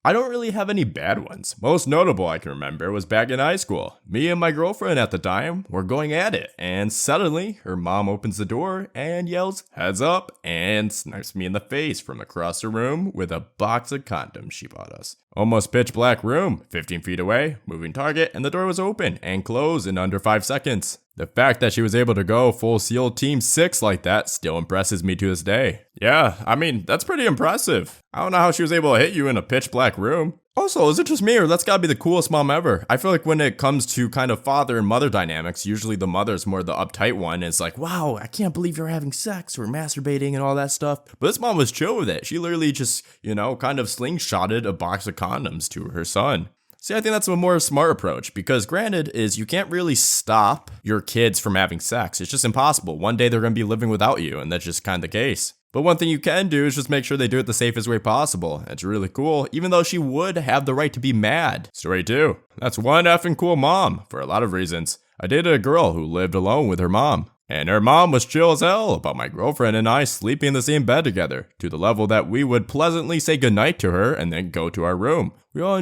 I don't really have any bad ones. Most notable I can remember was back in high school. Me and my girlfriend at the time were going at it, and suddenly her mom opens the door and yells, "Heads up," and snipes me in the face from across the room with a box of condoms she bought us. Almost pitch black room, 15 feet away, moving target, and the door was open and closed in under 5 seconds. The fact that she was able to go full SEAL Team 6 like that still impresses me to this day. Yeah, I mean, that's pretty impressive. I don't know how she was able to hit you in a pitch black room. Also, is it just me or that's gotta be the coolest mom ever? I feel like when it comes to kind of father and mother dynamics, usually the mother's more the uptight one. And it's like, wow, I can't believe you're having sex or masturbating and all that stuff. But this mom was chill with it. She literally just, kind of slingshotted a box of condoms to her son. See, I think that's a more smart approach because granted is you can't really stop your kids from having sex. It's just impossible. One day they're going to be living without you, and that's just kind of the case. But one thing you can do is just make sure they do it the safest way possible. It's really cool, even though she would have the right to be mad. Story 2. That's one effing cool mom for a lot of reasons. I dated a girl who lived alone with her mom. And her mom was chill as hell about my girlfriend and I sleeping in the same bed together, to the level that we would pleasantly say goodnight to her and then go to our room. We all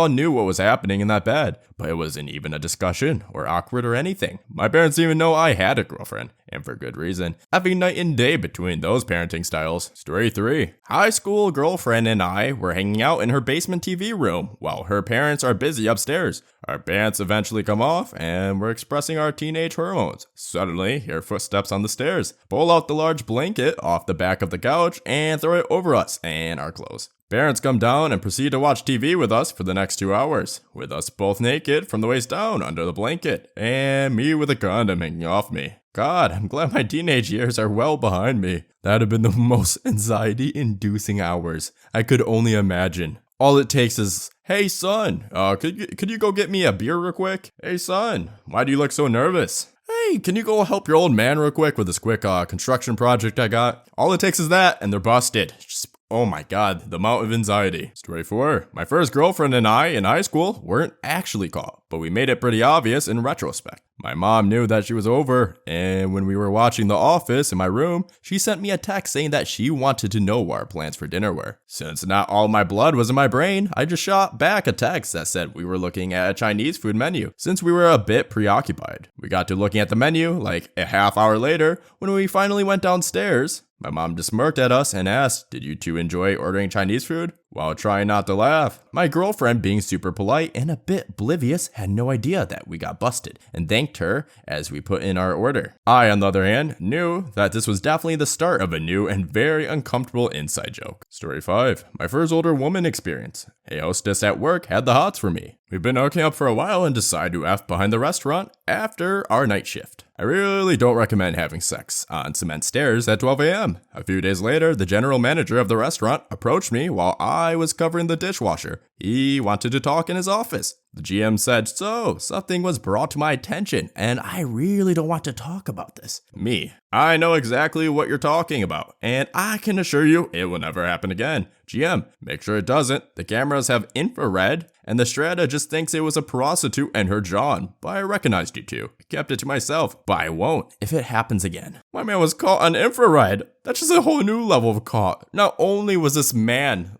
knew what was happening in that bed, but it wasn't even a discussion or awkward or anything. My parents didn't even know I had a girlfriend, and for good reason. Having night and day between those parenting styles. Story 3. High school girlfriend and I were hanging out in her basement TV room while her parents are busy upstairs. Our pants eventually come off and we're expressing our teenage hormones. Suddenly, hear footsteps on the stairs. Pull out the large blanket off the back of the couch and throw it over us and our clothes. Parents come down and proceed to watch TV with us for the next 2 hours, with us both naked from the waist down under the blanket, and me with a condom hanging off me. God, I'm glad my teenage years are well behind me. That'd have been the most anxiety-inducing hours I could only imagine. All it takes is, "Hey son, could you go get me a beer real quick? Hey son, why do you look so nervous? Hey, can you go help your old man real quick with this quick construction project I got?" All it takes is that, and they're busted. Oh my god, the amount of anxiety. Story 4. My first girlfriend and I in high school weren't actually caught, but we made it pretty obvious in retrospect. My mom knew that she was over, and when we were watching The Office in my room, she sent me a text saying that she wanted to know what our plans for dinner were. Since not all my blood was in my brain, I just shot back a text that said we were looking at a Chinese food menu, since we were a bit preoccupied. We got to looking at the menu like a half hour later when we finally went downstairs. My mom just smirked at us and asked, "Did you two enjoy ordering Chinese food?" While trying not to laugh. My girlfriend, being super polite and a bit oblivious, had no idea that we got busted and thanked her as we put in our order. I, on the other hand, knew that this was definitely the start of a new and very uncomfortable inside joke. Story 5. My first older woman experience. A hostess at work had the hots for me. We've been hooking up for a while and decided to F behind the restaurant after our night shift. I really don't recommend having sex on cement stairs at 12 a.m. A few days later, the general manager of the restaurant approached me while I was covering the dishwasher. He wanted to talk in his office. The GM said, "So, something was brought to my attention, and I really don't want to talk about this." Me, "I know exactly what you're talking about, and I can assure you it will never happen again." GM, "Make sure it doesn't. The cameras have infrared, and the Strata just thinks it was a prostitute and her John, but I recognized you two. I kept it to myself, but I won't if it happens again." My man was caught on infrared. That's just a whole new level of caught. Not only was this man,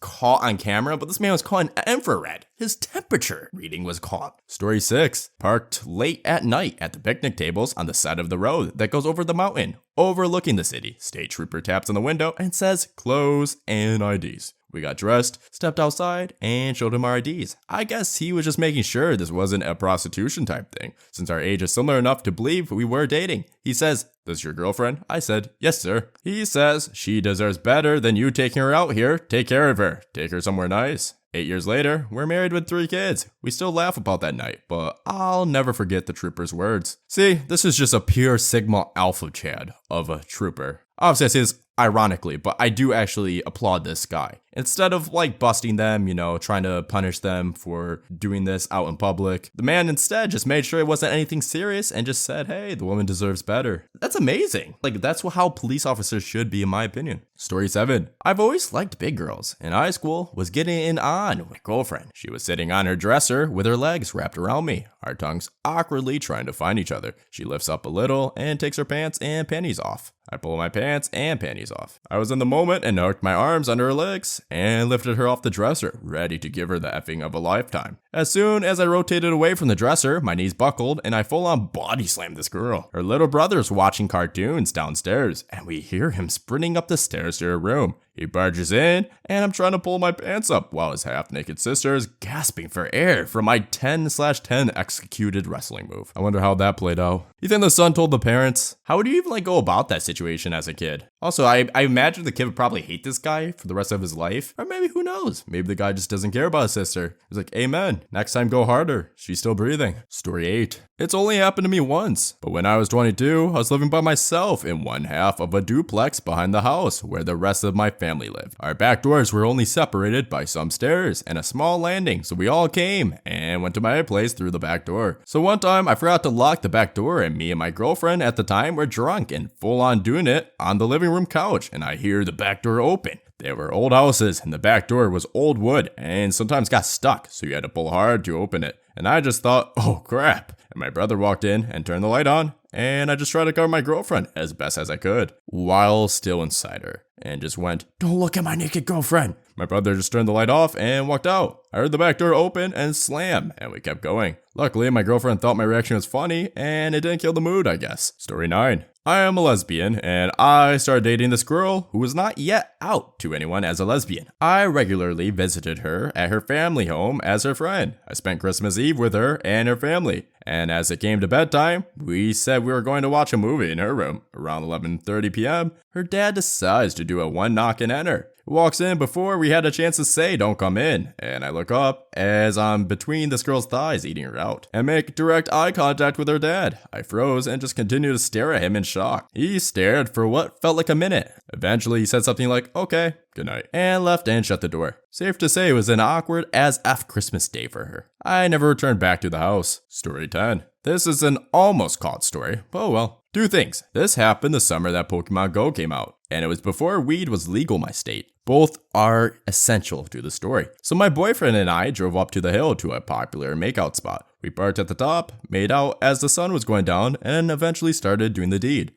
caught on camera, but this man was caught in infrared. His temperature reading was caught. Story 6. Parked late at night at the picnic tables on the side of the road that goes over the mountain, overlooking the city. State trooper taps on the window and says, "Clothes and IDs." We got dressed, stepped outside, and showed him our IDs. I guess he was just making sure this wasn't a prostitution type thing, since our age is similar enough to believe we were dating. He says, "This your girlfriend?" I said, "Yes, sir." He says, "She deserves better than you taking her out here. Take care of her. Take her somewhere nice." 8 years later, we're married with 3 kids. We still laugh about that night, but I'll never forget the trooper's words. See, this is just a pure Sigma Alpha Chad of a trooper. Obviously, I say this ironically, but I do actually applaud this guy. Instead of busting them, trying to punish them for doing this out in public, the man instead just made sure it wasn't anything serious and just said, "Hey, the woman deserves better." That's amazing. That's how police officers should be, in my opinion. Story 7. I've always liked big girls. In high school, was getting in on with my girlfriend. She was sitting on her dresser with her legs wrapped around me, our tongues awkwardly trying to find each other. She lifts up a little and takes her pants and panties off. I pulled my pants and panties off. I was in the moment and hooked my arms under her legs and lifted her off the dresser, ready to give her the effing of a lifetime. As soon as I rotated away from the dresser, my knees buckled and I full on body slammed this girl. Her little brother's watching cartoons downstairs and we hear him sprinting up the stairs to her room. He barges in, and I'm trying to pull my pants up while his half-naked sister is gasping for air from my 10/10 executed wrestling move. I wonder how that played out. You think the son told the parents? How would you even go about that situation as a kid? Also, I imagine the kid would probably hate this guy for the rest of his life. Or maybe, who knows? Maybe the guy just doesn't care about his sister. He's like, amen. Next time, go harder. She's still breathing. Story 8. It's only happened to me once, but when I was 22, I was living by myself in one half of a duplex behind the house where the rest of my family lived. Our back doors were only separated by some stairs and a small landing, so we all came and went to my place through the back door. So one time, I forgot to lock the back door and me and my girlfriend at the time were drunk and full on doing it on the living room couch, and I hear the back door open. There were old houses and the back door was old wood and sometimes got stuck, so you had to pull hard to open it. And I just thought, oh crap. And my brother walked in and turned the light on, and I just tried to cover my girlfriend as best as I could, while still inside her, and just went, don't look at my naked girlfriend. My brother just turned the light off and walked out. I heard the back door open and slam, and we kept going. Luckily, my girlfriend thought my reaction was funny, and it didn't kill the mood, I guess. Story 9. I am a lesbian, and I started dating this girl who was not yet out to anyone as a lesbian. I regularly visited her at her family home as her friend. I spent Christmas Eve with her and her family, and as it came to bedtime, we said we were going to watch a movie in her room. Around 11:30 p.m., her dad decides to do a one knock and enter. He walks in before we had a chance to say don't come in, and I look up as I'm between this girl's thighs eating her out and make direct eye contact with her dad. I froze and just continued to stare at him in shock. He stared for what felt like a minute. Eventually he said something like, okay, good night, and left and shut the door. Safe to say it was an awkward as F Christmas day for her. I never returned back to the house. Story 10. This is an almost caught story, but oh well. 2 things. This happened the summer that Pokemon Go came out, and it was before weed was legal in my state. Both are essential to the story. So my boyfriend and I drove up to the hill to a popular makeout spot. We parked at the top, made out as the sun was going down, and eventually started doing the deed.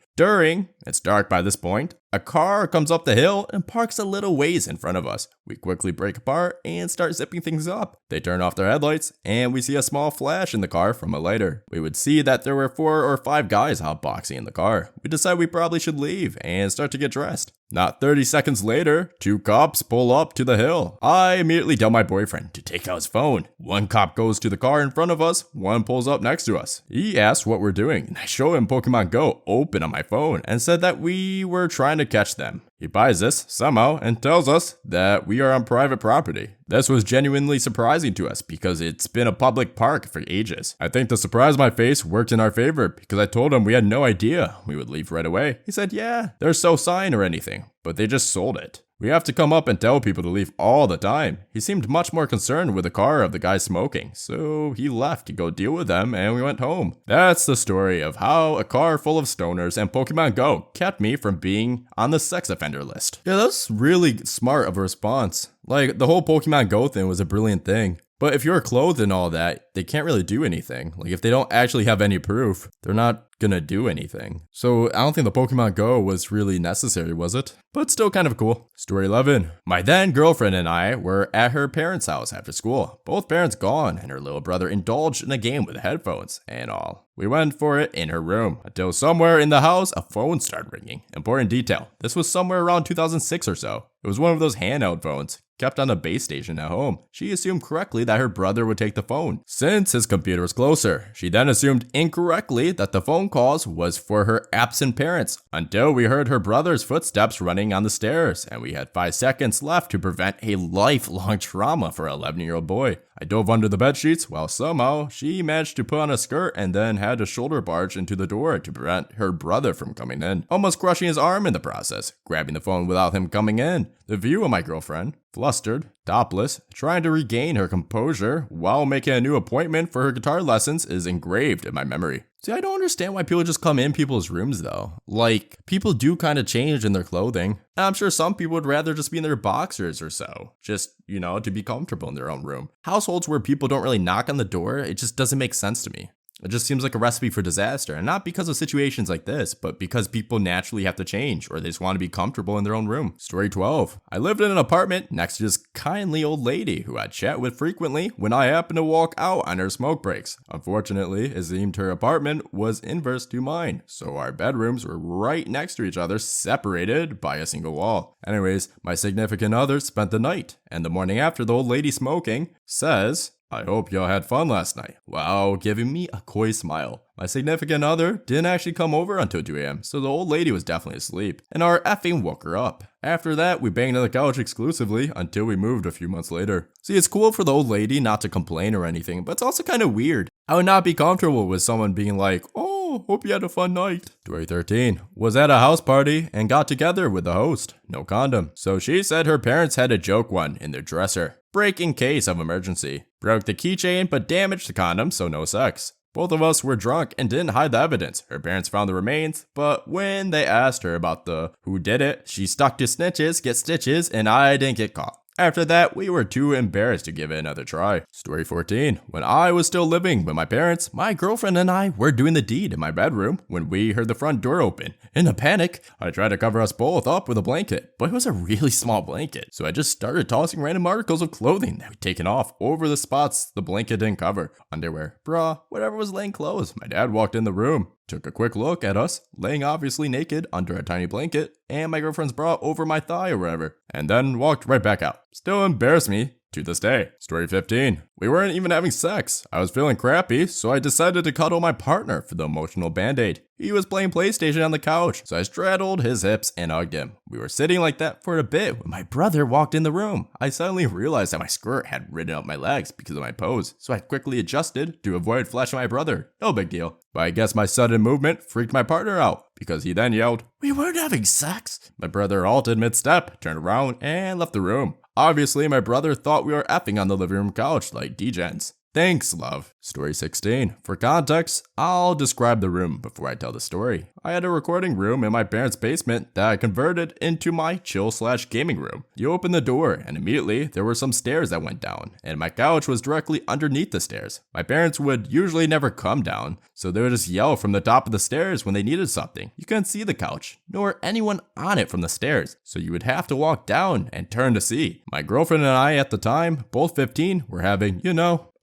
It's dark by this point, a car comes up the hill and parks a little ways in front of us. We quickly break apart and start zipping things up. They turn off their headlights and we see a small flash in the car from a lighter. We would see that there were 4 or 5 guys hotboxing in the car. We decide we probably should leave and start to get dressed. Not 30 seconds later, 2 cops pull up to the hill. I immediately tell my boyfriend to take out his phone. 1 cop goes to the car in front of us, 1 pulls up next to us. He asks what we're doing, and I show him Pokemon Go open on my phone and said that we were trying to catch them. He buys this, somehow, and tells us that we are on private property. This was genuinely surprising to us because it's been a public park for ages. I think the surprise on my face worked in our favor because I told him we had no idea we would leave right away. He said, yeah, there's no sign or anything, but they just sold it. We have to come up and tell people to leave all the time. He seemed much more concerned with the car of the guy smoking, so he left to go deal with them and we went home. That's the story of how a car full of stoners and Pokemon Go kept me from being on the sex offender list. Yeah, that's really smart of a response. Like, the whole Pokemon Go thing was a brilliant thing. But if you're clothed and all that, they can't really do anything. Like, if they don't actually have any proof, they're not gonna do anything. So I don't think the Pokemon Go was really necessary, was it? But still kind of cool. Story 11. My then girlfriend and I were at her parents' house after school. Both parents gone, and her little brother indulged in a game with headphones and all. We went for it in her room until somewhere in the house a phone started ringing. Important detail. This was somewhere around 2006 or so. It was one of those handheld phones kept on a base station at home. She assumed correctly that her brother would take the phone, since his computer was closer. She then assumed incorrectly that the phone calls was for her absent parents, until we heard her brother's footsteps running on the stairs, and we had 5 seconds left to prevent a lifelong trauma for an 11-year-old boy. I dove under the bed sheets while somehow she managed to put on a skirt and then had to shoulder barge into the door to prevent her brother from coming in, almost crushing his arm in the process, grabbing the phone without him coming in. The view of my girlfriend, flustered, topless, trying to regain her composure while making a new appointment for her guitar lessons is engraved in my memory. See, I don't understand why people just come in people's rooms though. Like, people do kind of change in their clothing. And I'm sure some people would rather just be in their boxers or so. Just, to be comfortable in their own room. Households where people don't really knock on the door, it just doesn't make sense to me. It just seems like a recipe for disaster, and not because of situations like this, but because people naturally have to change, or they just want to be comfortable in their own room. Story 12. I lived in an apartment next to this kindly old lady who I'd chat with frequently when I happened to walk out on her smoke breaks. Unfortunately, it seemed her apartment was inverse to mine, so our bedrooms were right next to each other, separated by a single wall. Anyways, my significant other spent the night, and the morning after the old lady smoking says, I hope y'all had fun last night, while giving me a coy smile. My significant other didn't actually come over until 2 a.m., so the old lady was definitely asleep, and our effing woke her up. After that, we banged on the couch exclusively until we moved a few months later. See, it's cool for the old lady not to complain or anything, but it's also kind of weird. I would not be comfortable with someone being like, oh, hope you had a fun night. Story 13. Was at a house party and got together with the host. No condom. So she said her parents had a joke one in their dresser. Break in case of emergency. Broke the keychain but damaged the condom, so no sex. Both of us were drunk and didn't hide the evidence. Her parents found the remains, but when they asked her about the who did it, she stuck to snitches, get stitches, and I didn't get caught. After that, we were too embarrassed to give it another try. Story 14. When I was still living with my parents, my girlfriend and I were doing the deed in my bedroom when we heard the front door open. In a panic, I tried to cover us both up with a blanket, but it was a really small blanket, so I just started tossing random articles of clothing that we'd taken off over the spots the blanket didn't cover. Underwear, bra, whatever was laying clothes. My dad walked in the room, took a quick look at us, laying obviously naked under a tiny blanket, and my girlfriend's bra over my thigh or whatever, and then walked right back out. Still embarrassed me to this day. Story 15. We weren't even having sex. I was feeling crappy, so I decided to cuddle my partner for the emotional band-aid. He was playing PlayStation on the couch, so I straddled his hips and hugged him. We were sitting like that for a bit when my brother walked in the room. I suddenly realized that my skirt had ridden up my legs because of my pose, so I quickly adjusted to avoid flashing my brother. No big deal. But I guess my sudden movement freaked my partner out, because he then yelled, "We weren't having sex!" My brother halted mid-step, turned around, and left the room. Obviously, my brother thought we were effing on the living room couch like degens. Thanks, love. Story 16. For context, I'll describe the room before I tell the story. I had a recording room in my parents' basement that I converted into my chill/gaming room. You open the door, and immediately there were some stairs that went down, and my couch was directly underneath the stairs. My parents would usually never come down, so they would just yell from the top of the stairs when they needed something. You couldn't see the couch, nor anyone on it from the stairs, so you would have to walk down and turn to see. My girlfriend and I at the time, both 15, were having,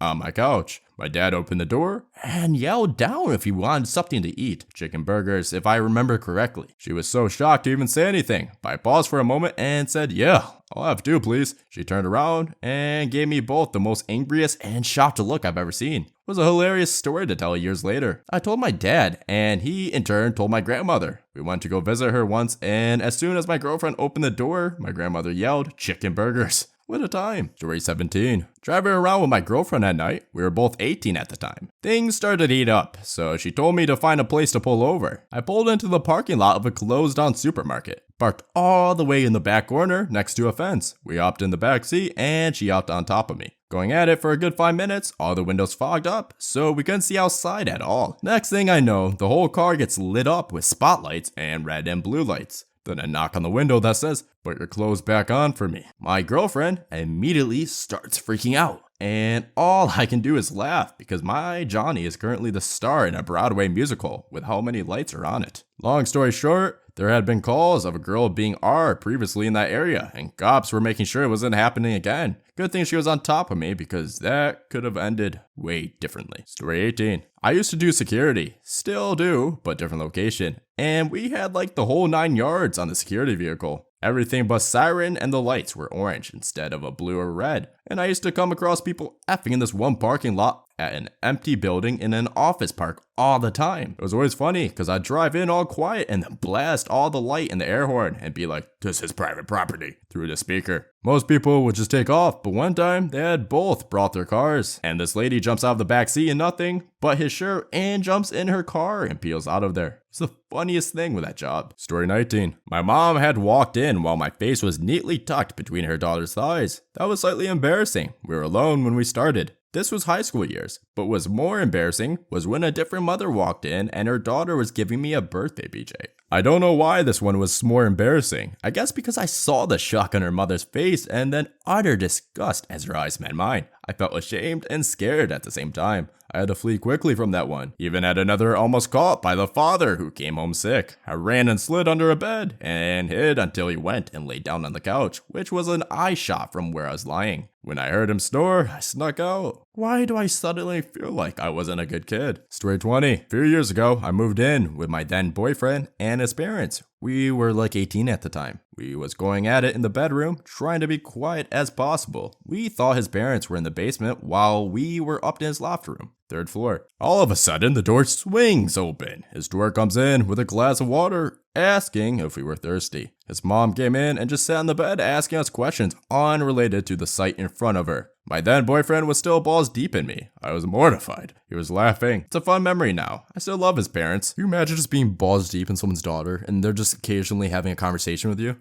on my couch. My dad opened the door and yelled down if he wanted something to eat. Chicken burgers, if I remember correctly. She was so shocked to even say anything, but I paused for a moment and said, "Yeah, I'll have two, please." She turned around and gave me both the most angriest and shocked look I've ever seen. It was a hilarious story to tell years later. I told my dad, and he in turn told my grandmother. We went to go visit her once, and as soon as my girlfriend opened the door, my grandmother yelled, "Chicken burgers." What a time. Story 17. Driving around with my girlfriend at night. We were both 18 at the time. Things started to heat up, so she told me to find a place to pull over. I pulled into the parking lot of a closed-down supermarket. Parked all the way in the back corner next to a fence. We hopped in the back seat and she hopped on top of me. Going at it for a good 5 minutes, all the windows fogged up, so we couldn't see outside at all. Next thing I know, the whole car gets lit up with spotlights and red and blue lights. Then a knock on the window that says, "Put your clothes back on for me." My girlfriend immediately starts freaking out. And all I can do is laugh because my Johnny is currently the star in a Broadway musical with how many lights are on it. Long story short, there had been calls of a girl being R previously in that area, and cops were making sure it wasn't happening again. Good thing she was on top of me because that could have ended way differently. Story 18. I used to do security, still do, but different location. And we had like the whole 9 yards on the security vehicle. Everything but siren and the lights were orange instead of a blue or red. And I used to come across people effing in this one parking lot at an empty building in an office park all the time. It was always funny because I'd drive in all quiet and then blast all the light in the air horn and be like, "This is private property," through the speaker. Most people would just take off, but one time they had both brought their cars, and this lady jumps out of the back seat in nothing but his shirt and jumps in her car and peels out of there. It's the funniest thing with that job. Story 19. My mom had walked in while my face was neatly tucked between her daughter's thighs. That was slightly embarrassing. We were alone when we started. This was high school years, but what was more embarrassing was when a different mother walked in and her daughter was giving me a birthday BJ. I don't know why this one was more embarrassing. I guess because I saw the shock on her mother's face and then utter disgust as her eyes met mine. I felt ashamed and scared at the same time. I had to flee quickly from that one. Even had another almost caught by the father who came home sick. I ran and slid under a bed and hid until he went and laid down on the couch, which was an eye shot from where I was lying. When I heard him snore, I snuck out. Why do I suddenly feel like I wasn't a good kid? Story 20. A few years ago, I moved in with my then boyfriend and his parents. We were like 18 at the time. We was going at it in the bedroom, trying to be quiet as possible. We thought his parents were in the basement while we were up in his loft room, 3rd floor. All of a sudden, the door swings open. His door comes in with a glass of water, asking if we were thirsty. His mom came in and just sat on the bed asking us questions unrelated to the sight in front of her. My then boyfriend was still balls deep in me. I was mortified. He was laughing. It's a fun memory now. I still love his parents. Can you imagine just being balls deep in someone's daughter and they're just occasionally having a conversation with you?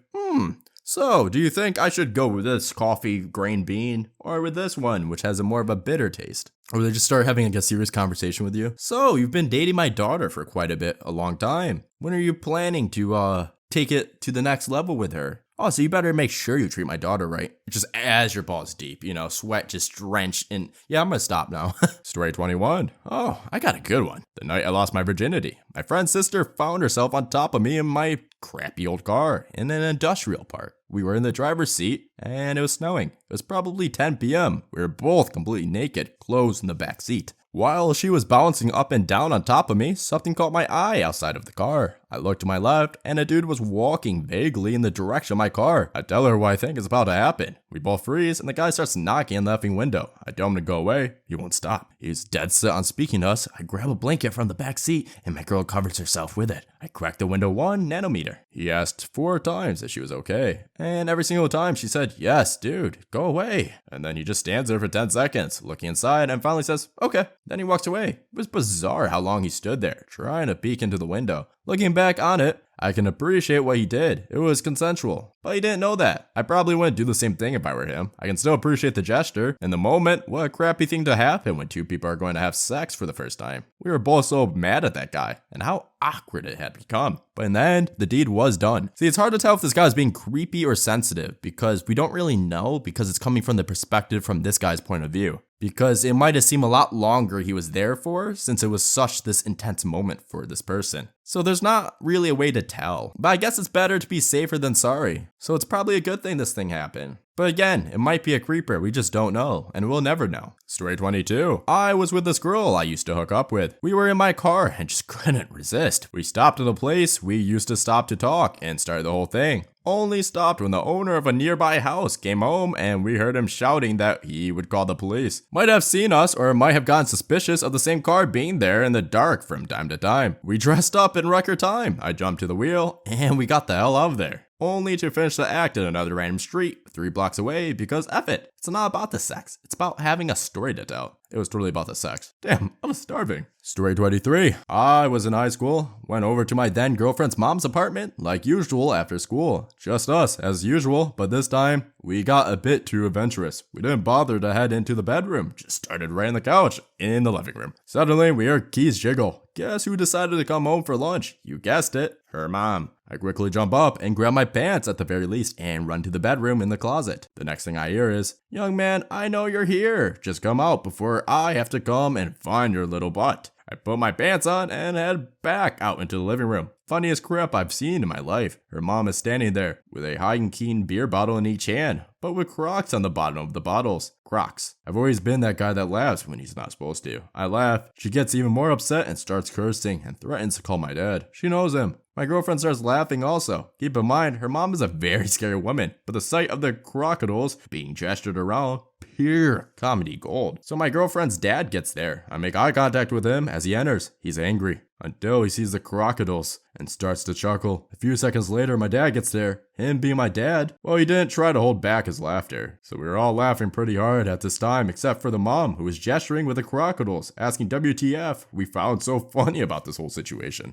So, do you think I should go with this coffee grain bean or with this one, which has a more of a bitter taste? Or they just start having like a serious conversation with you? So, you've been dating my daughter for quite a long time. When are you planning to take it to the next level with her? Oh, so you better make sure you treat my daughter right. Just as your balls deep, sweat just drenched in. Yeah, I'm gonna stop now. Story 21. Oh, I got a good one. The night I lost my virginity, my friend's sister found herself on top of me in my crappy old car in an industrial park. We were in the driver's seat and it was snowing. It was probably 10 p.m. We were both completely naked, clothes in the back seat. While she was bouncing up and down on top of me, something caught my eye outside of the car. I looked to my left, and a dude was walking vaguely in the direction of my car. I tell her what I think is about to happen. We both freeze, and the guy starts knocking on the effing window. I tell him to go away. He won't stop. He's dead set on speaking to us. I grab a blanket from the back seat, and my girl covers herself with it. I crack the window 1 nanometer. He asked 4 times if she was okay. And every single time she said, yes, dude, go away. And then he just stands there for 10 seconds, looking inside, and finally says, okay. Then he walks away. It was bizarre how long he stood there, trying to peek into the window. Looking back on it, I can appreciate what he did. It was consensual. But he didn't know that. I probably wouldn't do the same thing if I were him. I can still appreciate the gesture. In the moment, what a crappy thing to happen when 2 people are going to have sex for the first time. We were both so mad at that guy, and how awkward it had become. But in the end, the deed was done. See, it's hard to tell if this guy is being creepy or sensitive, because we don't really know, because it's coming from the perspective from this guy's point of view. Because it might have seemed a lot longer he was there for, since it was such this intense moment for this person. So there's not really a way to tell. But I guess it's better to be safer than sorry. So it's probably a good thing this thing happened. But again, it might be a creeper, we just don't know, and we'll never know. Story 22. I was with this girl I used to hook up with. We were in my car and just couldn't resist. We stopped at a place we used to stop to talk and started the whole thing. Only stopped when the owner of a nearby house came home and we heard him shouting that he would call the police. Might have seen us or might have gotten suspicious of the same car being there in the dark from time to time. We dressed up in record time. I jumped to the wheel and we got the hell out of there. Only to finish the act in another random street 3 blocks away because F it. It's not about the sex. It's about having a story to tell. It was totally about the sex. Damn, I was starving. Story 23. I was in high school, went over to my then girlfriend's mom's apartment like usual after school. Just us as usual, but this time we got a bit too adventurous. We didn't bother to head into the bedroom, just started right on the couch in the living room. Suddenly we heard keys jiggle. Guess who decided to come home for lunch? You guessed it, her mom. I quickly jump up and grab my pants at the very least and run to the bedroom in the closet. The next thing I hear is, young man, I know you're here. Just come out before I have to come and find your little butt. I put my pants on and head back out into the living room. Funniest crap I've seen in my life. Her mom is standing there with a Heineken beer bottle in each hand, but with Crocs on the bottom of the bottles. Crocs. I've always been that guy that laughs when he's not supposed to. I laugh. She gets even more upset and starts cursing and threatens to call my dad. She knows him. My girlfriend starts laughing also. Keep in mind, her mom is a very scary woman, but the sight of the crocodiles being gestured around, pure comedy gold. So my girlfriend's dad gets there. I make eye contact with him as he enters. He's angry until he sees the crocodiles and starts to chuckle. A few seconds later, my dad gets there. Him being my dad, well, he didn't try to hold back his laughter. So we were all laughing pretty hard at this time, except for the mom who was gesturing with the crocodiles, asking WTF we found so funny about this whole situation.